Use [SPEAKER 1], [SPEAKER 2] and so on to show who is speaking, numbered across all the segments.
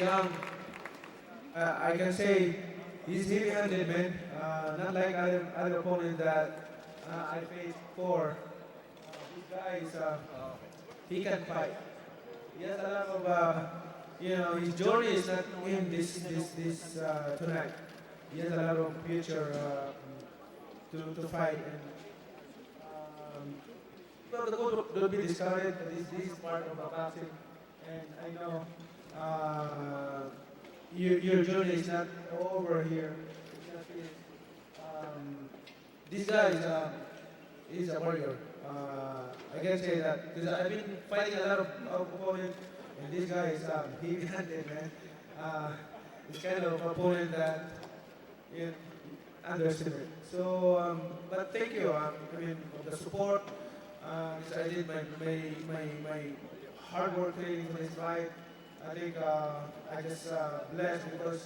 [SPEAKER 1] young, I can say he's heavy-handed, man. Not like other opponents that I faced before. This guy is he can fight. He has a lot of his journey is not in this tonight. He has a lot of future to fight and. No, the goal don't be discouraged. This is part of a boxing, and I know your journey is not over here. It's not finished. This guy is a warrior. I can say that because I've been fighting a lot of opponents, and this guy is heavy-handed, man. It's kind of opponent that you underestimate. So, but thank you. I mean, for the support. I did my hard work training for this fight. I think I just blessed because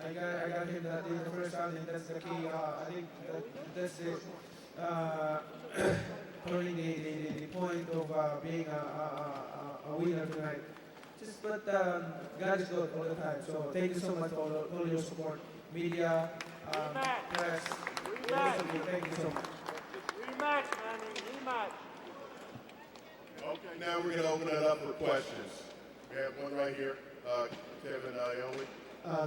[SPEAKER 1] I got him that in the first round, and that's the key. I think that's the turning the point of being a winner tonight. But God is good all the time. So thank you so much for all your support, media, press. Thank you so much.
[SPEAKER 2] Rematch, Manny, rematch.
[SPEAKER 3] Okay, now we're going to open it up for questions. We have one right here, Kevin Ioli.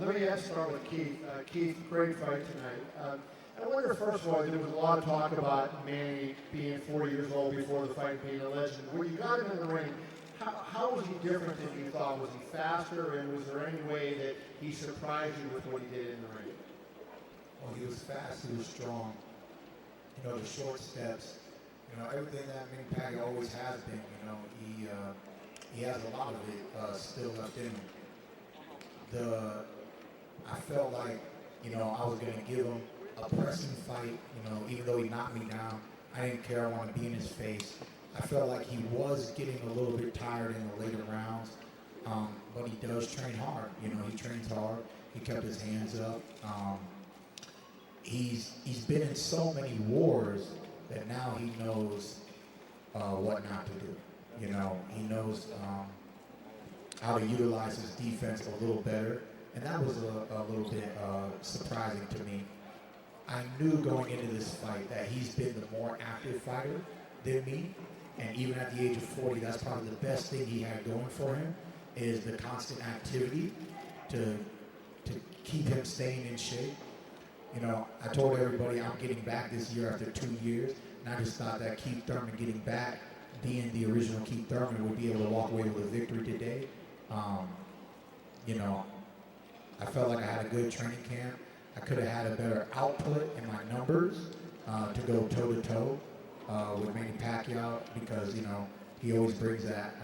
[SPEAKER 4] Let me start with Keith. Keith, great fight tonight. I wonder, first of all, there was a lot of talk about Manny being 40 years old before the fight, being a legend. When you got him in the ring, how was he different than you thought? Was he faster, and was there any way that he surprised you with what he did in the ring?
[SPEAKER 5] Well, he was fast, he was strong. You know, the short steps, you know, everything that Manny Pacquiao always has been, you know, he has a lot of it still left in him. I felt like, you know, I was going to give him a pressing fight, you know, even though he knocked me down. I didn't care, I wanted to be in his face. I felt like he was getting a little bit tired in the later rounds, but he does train hard, you know, he trains hard. He kept his hands up. He's been in so many wars that now he knows what not to do. You know, he knows how to utilize his defense a little better, and that was a little bit surprising to me. I knew going into this fight that he's been the more active fighter than me, and even at the age of 40, that's probably the best thing he had going for him, is the constant activity to keep him staying in shape. You know, I told everybody I'm getting back this year after 2 years, and I just thought that Keith Thurman getting back, being the original Keith Thurman, would be able to walk away with a victory today. You know, I felt like I had a good training camp. I could have had a better output in my numbers to go toe-to-toe with Manny Pacquiao because, you know, he always brings that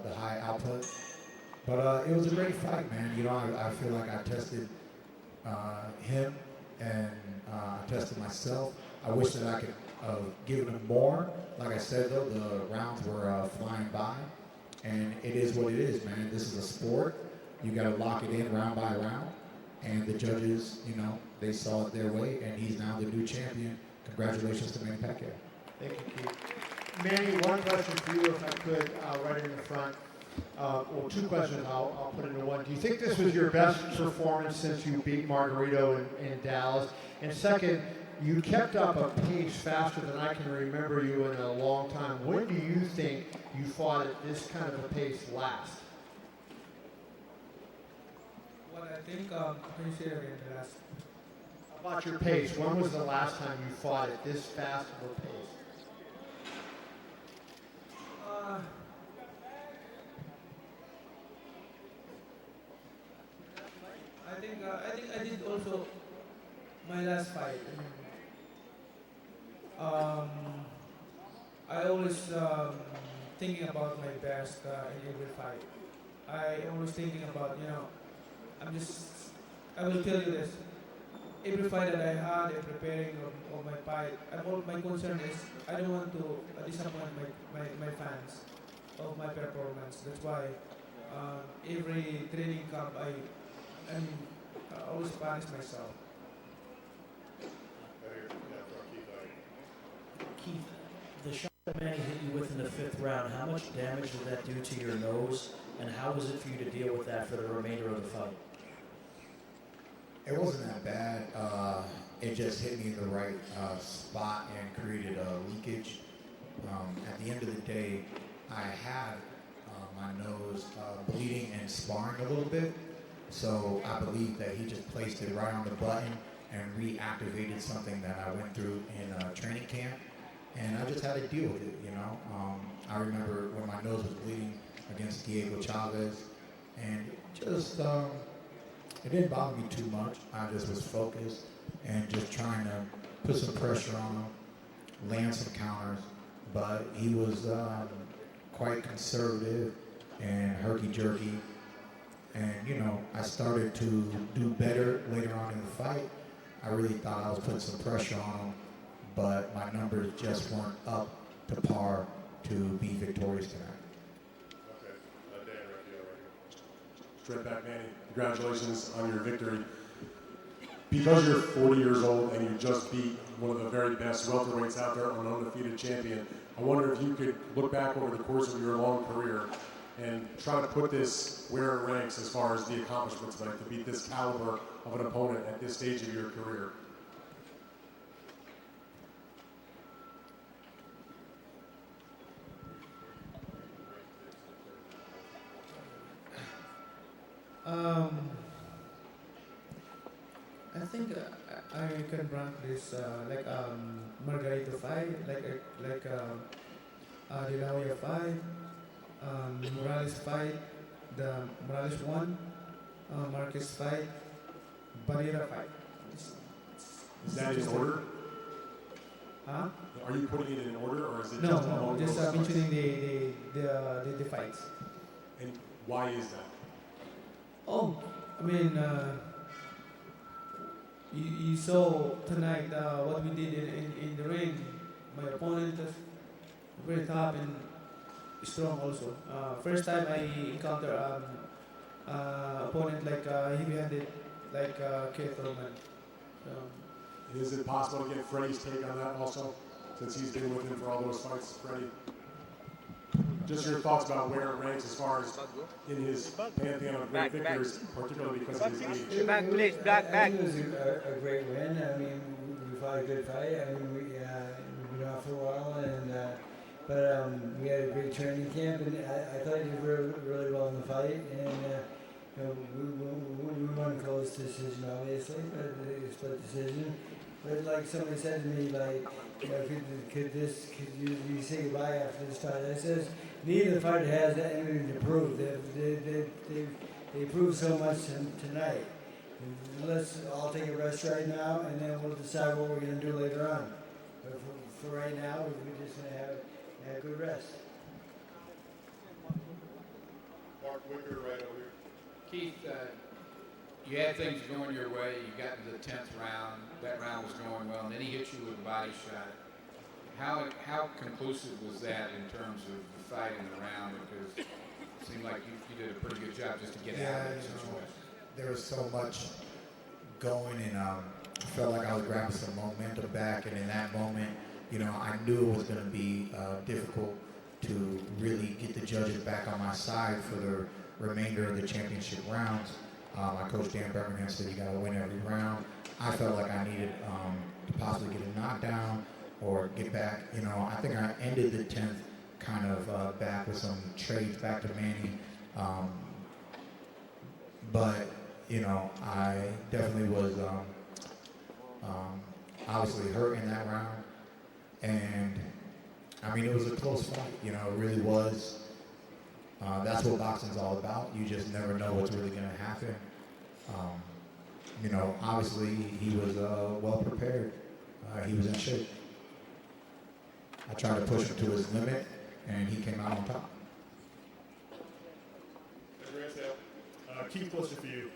[SPEAKER 5] the high output. But it was a great fight, man. You know, I feel like I tested him and I tested myself. I wish that I could have given him more. Like I said, though, the rounds were flying by, and it is what it is, man. This is a sport. You got to lock it in round by round, and the judges, you know, they saw it their way, and he's now the new champion. Congratulations to Manny Pacquiao.
[SPEAKER 4] Thank you, Keith. Manny, one question for you, if I could, right in the front. Well, two questions I'll put into one. Do you think this was your best performance since you beat Margarito in Dallas? And second, you kept up a pace faster than I can remember you in a long time. When do you think you fought at this kind of a pace last?
[SPEAKER 1] What I think, can you say that again, the last?
[SPEAKER 4] About your pace, when was the last time you fought at this fast of a pace?
[SPEAKER 1] I think I did also my last fight. I always thinking about my best in every fight. I always thinking about, you know, I will tell you this. Every fight that I had in preparing of my fight, my concern is I don't want to disappoint my fans of my performance. That's why every training camp I always punish myself.
[SPEAKER 3] Right here. Yeah, for Keith Ioli.
[SPEAKER 6] Keith, the shot. Manny hit you with in the 5th round, how much damage did that do to your nose, and how was it for you to deal with that for the remainder of the fight?
[SPEAKER 5] It wasn't that bad. It just hit me in the right spot and created a leakage. At the end of the day, I had my nose bleeding and sparring a little bit. So I believe that he just placed it right on the button and reactivated something that I went through in training camp. And I just had to deal with it, you know. I remember when my nose was bleeding against Diego Chavez, and just it didn't bother me too much. I just was focused and just trying to put some pressure on him, land some counters. But he was quite conservative and herky-jerky. And, you know, I started to do better later on in the fight. I really thought I was putting some pressure on him, but my numbers just weren't up to par to be victorious tonight.
[SPEAKER 3] Okay. Dan Raphael right
[SPEAKER 7] Straight back, Manny. Congratulations on your victory. Because you're 40 years old and you just beat one of the very best welterweights out there, an undefeated champion, I wonder if you could look back over the course of your long career and try to put this where it ranks as far as the accomplishments, like to beat this caliber of an opponent at this stage of your career.
[SPEAKER 1] I think I can rank this like Margarito fight, like De La Hoya fight, Morales fight, the Morales one, Marquez fight, Barrera fight.
[SPEAKER 7] Is that in order?
[SPEAKER 1] Huh?
[SPEAKER 7] Are you putting it in order, or is it
[SPEAKER 1] No,
[SPEAKER 7] just
[SPEAKER 1] no,
[SPEAKER 7] among
[SPEAKER 1] just
[SPEAKER 7] those fights?
[SPEAKER 1] mentioning the fights.
[SPEAKER 7] And why is that?
[SPEAKER 1] Oh, I mean, you saw tonight what we did in the ring. My opponent is very tough and strong also. First time I encounter opponent like heavy-handed like Keith Roman.
[SPEAKER 7] Is it possible to get Freddie's take on that also, since he's been with him for all those fights, Freddie? Just your thoughts about where it ranks as far as in his pantheon of great victories, particularly because of his age.
[SPEAKER 2] Back, please, back.
[SPEAKER 8] It was a great win. I mean, we fought a good fight. I mean, we've been off for a while, and but we had a great training camp, and I thought he did really well in the fight. And you know, we won a close decision, obviously, but a split decision. But like somebody said to me, like, you know, could you say goodbye after this fight? I says, neither fighter has anything to prove. They proved so much tonight. Let's all take a rest right now, and then we'll decide what we're going to do later on. But for right now, we're just going to have a good rest.
[SPEAKER 3] Mark Wicker right over here.
[SPEAKER 9] Keith, you had things going your way. You got to the 10th round. That round was going well, and then he hit you with a body shot. How conclusive was that in terms of the fight and the round? Because it seemed like you did a pretty good job just to get out of that situation.
[SPEAKER 5] There was so much going, and I felt like I was grabbing some momentum back. And in that moment, you know, I knew it was going to be difficult to really get the judges back on my side for the remainder of the championship rounds. My coach Dan Birmingham said you got to win every round. I felt like I needed to possibly get a knockdown or get back. You know, I think I ended the 10th kind of back with some trades back to Manny. But, you know, I definitely was obviously hurt in that round. And, I mean, it was a close fight. You know, it really was. That's what boxing's all about. You just never know what's really going to happen. You know, obviously he was well prepared. He was in shape. I tried to push him to his limit, and he came out on top.
[SPEAKER 10] Keith, question for you.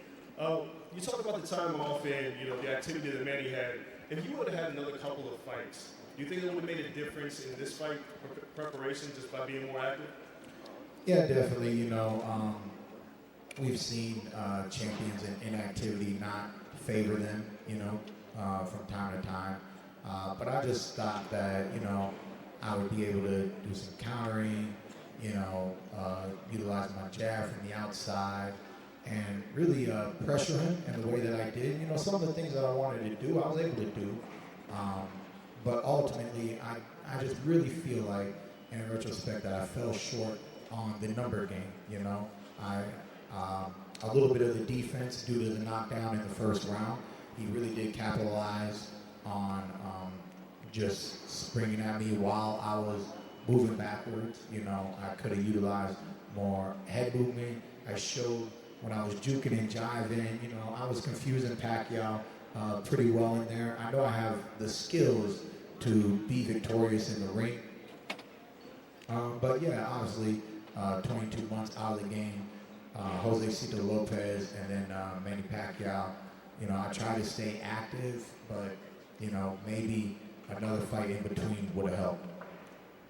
[SPEAKER 10] You talked about the time off and, you know, the activity that Manny had. If you would have had another couple of fights, do you think it would have made a difference in this fight preparation just by being more active?
[SPEAKER 5] Yeah, definitely. You know, we've seen champions in inactivity not favor them, you know, from time to time. But I just thought that, you know, I would be able to do some countering, utilize my jab from the outside, and really pressure him in the way that I did. Some of the things that I wanted to do, I was able to do. But ultimately, I just really feel like, in retrospect, that I fell short on the number game. A little bit of the defense due to the knockdown in the first round. He really did capitalize on just springing at me while I was moving backwards. I could have utilized more head movement. I showed when I was juking and jiving, I was confusing Pacquiao pretty well in there. I know I have the skills to be victorious in the ring. But yeah, obviously, 22 months out of the game, Jose Cito Lopez and then Manny Pacquiao, I try to stay active, but, maybe another fight in between would have helped.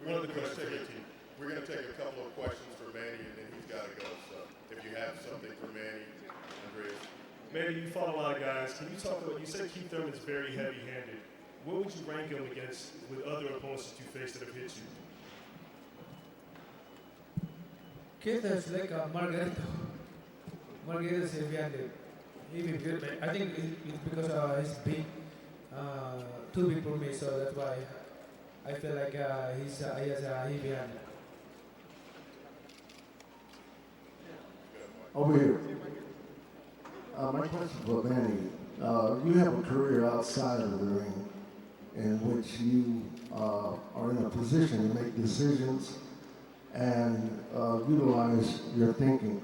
[SPEAKER 3] We're going to take a couple of questions for Manny, and then he's got to go. So if you have something for Manny, Andreas.
[SPEAKER 10] Manny, you fought a lot of guys. Can you talk about, you said Keith Thurman is very heavy-handed. What would you rank him against with other opponents that you faced that have hit you?
[SPEAKER 1] Keith is like Margarito. Margarito is heavy-handed. I think it's because he's big, too big for me, so that's why I feel like he has a heavy hand.
[SPEAKER 11] Over here. My question for Manny. You have a career outside of the ring in which you are in a position to make decisions and utilize your thinking.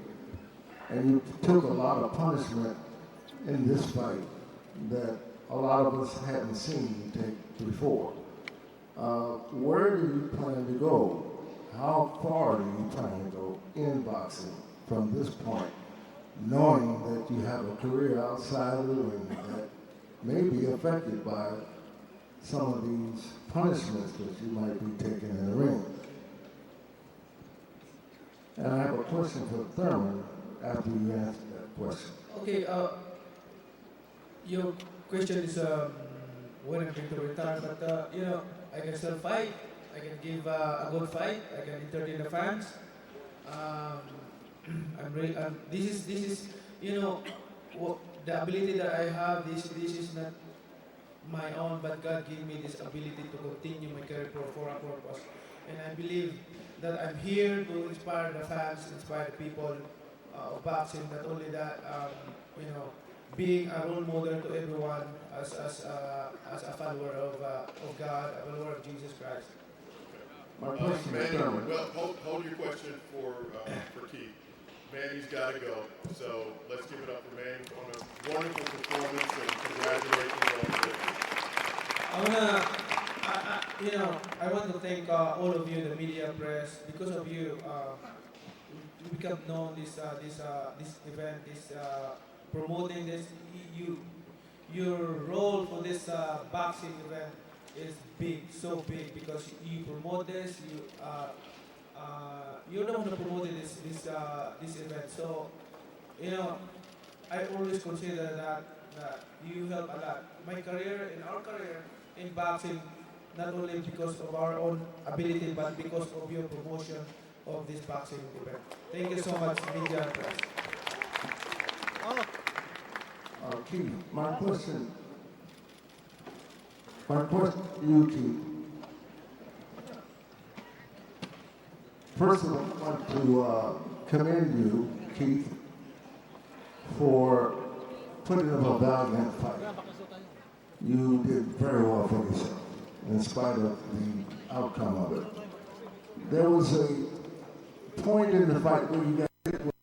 [SPEAKER 11] And you took a lot of punishment in this fight that a lot of us hadn't seen you take before. Where do you plan to go? How far do you plan to go in boxing from this point, knowing that you have a career outside of the ring that may be affected by some of these punishments that you might be taking in the ring? And I have a question for Thurman after you answer that question.
[SPEAKER 1] Okay, your question is when I'm going to retire, but I can still fight. I can give a good fight. I can entertain the fans. This is the ability that I have. This is not my own, but God gave me this ability to continue my career for a purpose. And I believe that I'm here to inspire the fans, inspire the people of boxing. Not only that, being a role model to everyone as a follower of God, a follower of Jesus Christ.
[SPEAKER 11] My question
[SPEAKER 3] Manny, well, hold your question for Keith. Manny's got to go, so let's give it up for Manny on a wonderful performance and congratulations on this.
[SPEAKER 1] I want to thank all of you, the media, press. Because of you, we become known this event, promoting this. Your role for this boxing event is big, so big, because you promote this. You're the one who promoted this event. So, I always consider that you help a lot. My career, in our career in boxing, not only because of our own ability, but because of your promotion of this boxing event. Thank you so much, media and press.
[SPEAKER 11] Keith, my question to you, Keith. First of all, I want to commend you, Keith, for putting up a valiant fight. You did very well for yourself, in spite of the outcome of it. There was a point in the fight where you got hit with